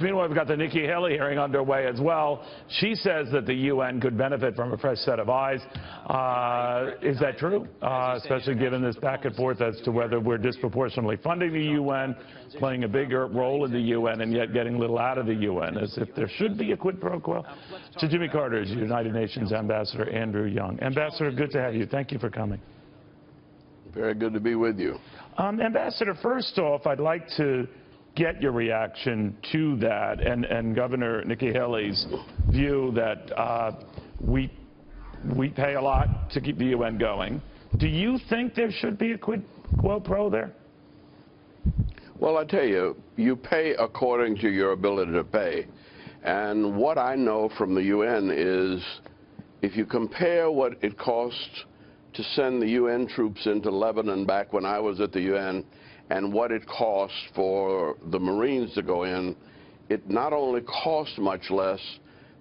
Meanwhile, we've got the Nikki Haley hearing underway as well. She says that the UN could benefit from a fresh set of eyes. Is that true? Especially given this back and forth as to whether we're disproportionately funding the UN, playing a bigger role in the UN, and yet getting little out of the UN, as if there should be a quid pro quo. To Jimmy Carter's United Nations Ambassador Andrew Young. Ambassador, good to have you. Thank you for coming. Very good to be with you. Ambassador, first off, I'd like to get your reaction to that and Governor Nikki Haley's view that we pay a lot to keep the UN going. Do you think there should be a quid pro there? Well, I tell you, you pay according to your ability to pay. And what I know from the UN is if you compare what it costs to send the UN troops into Lebanon back when I was at the UN and what it costs for the Marines to go in, it not only costs much less,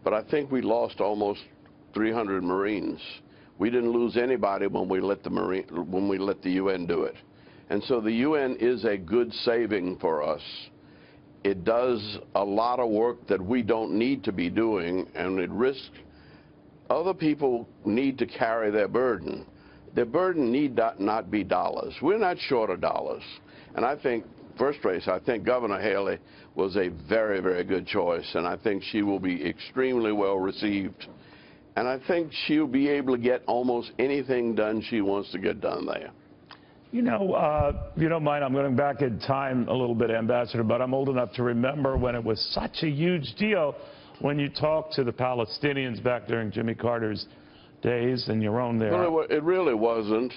but I think we lost almost 300 Marines. We didn't lose anybody when we let the UN do it. And so the UN is a good saving for us. It does a lot of work that we don't need to be doing, and it risks other people need to carry their burden. Their burden need not be dollars. We're not short of dollars. And I think, first place, I think Governor Haley was a very, very good choice, and I think she will be extremely well received. And I think she'll be able to get almost anything done she wants to get done there. You know, if you don't mind, I'm going back in time a little bit, Ambassador, but I'm old enough to remember when it was such a huge deal when you talked to the Palestinians back during Jimmy Carter's days and your own there. Well, it really wasn't.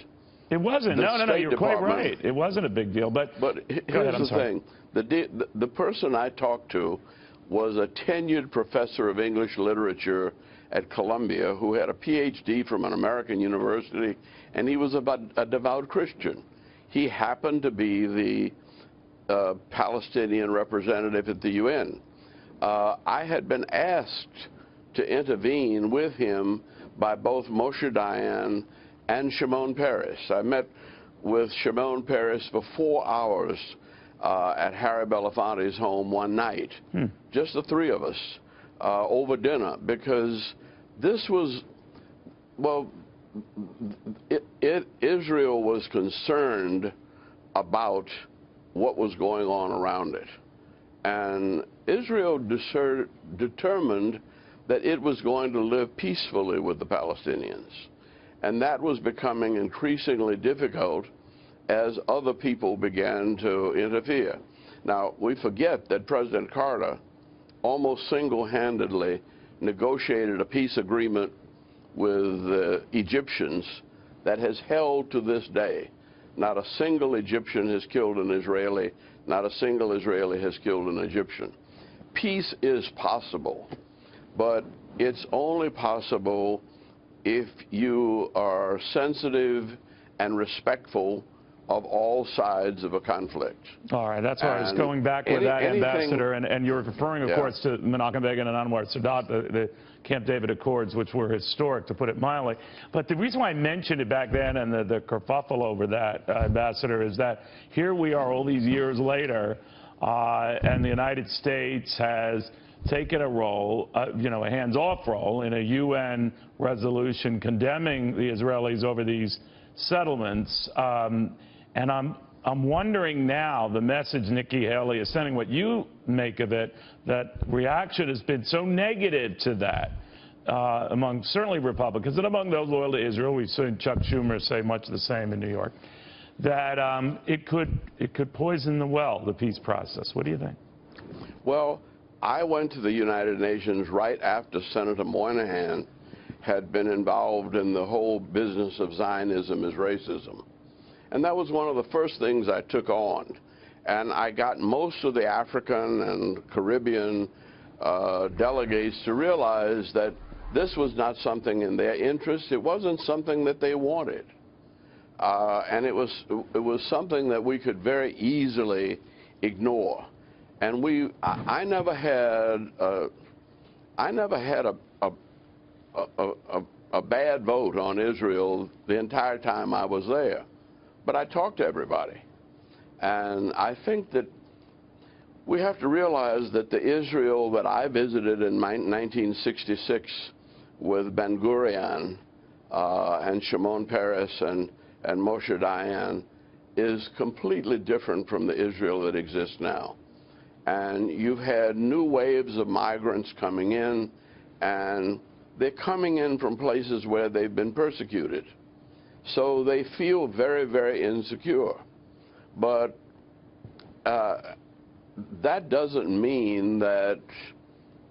It wasn't. No, you're quite right. It wasn't a big deal. But here's the thing. The person I talked to was a tenured professor of English literature at Columbia who had a PhD from an American university, and he was a devout Christian. He happened to be the Palestinian representative at the UN. I had been asked to intervene with him by both Moshe Dayan and Shimon Peres. I met with Shimon Peres for 4 hours at Harry Belafonte's home one night, just the three of us, over dinner, because this was, well, Israel was concerned about what was going on around it. And Israel determined that it was going to live peacefully with the Palestinians. And that was becoming increasingly difficult as other people began to interfere. Now, we forget that President Carter almost single-handedly negotiated a peace agreement with the Egyptians that has held to this day. Not a single Egyptian has killed an Israeli. Not a single Israeli has killed an Egyptian. Peace is possible, but it's only possible if you are sensitive and respectful of all sides of a conflict. All right, that's where I was going back with that, Ambassador, and you're referring, of course, to Menachem Begin and Anwar Sadat, the Camp David Accords, which were historic, to put it mildly. But the reason why I mentioned it back then and the kerfuffle over that, Ambassador, is that here we are all these years later, and the United States has taken a role, you know, a hands-off role in a UN resolution condemning the Israelis over these settlements. And I'm wondering now, the message Nikki Haley is sending, what you make of it, that reaction has been so negative to that among certainly Republicans and among those loyal to Israel. We've seen Chuck Schumer say much the same in New York, that it could poison the well, the peace process. What do you think? Well, I went to the United Nations right after Senator Moynihan had been involved in the whole business of Zionism as racism. And that was one of the first things I took on. And I got most of the African and Caribbean delegates to realize that this was not something in their interest. It wasn't something that they wanted. And it was something that we could very easily ignore. And I never had a bad vote on Israel the entire time I was there. But I talked to everybody. And I think that we have to realize that the Israel that I visited in 1966 with Ben Gurion and Shimon Peres and Moshe Dayan is completely different from the Israel that exists now. And you've had new waves of migrants coming in, and they're coming in from places where they've been persecuted. So they feel very, very insecure. But that doesn't mean that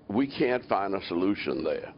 we can't find a solution there.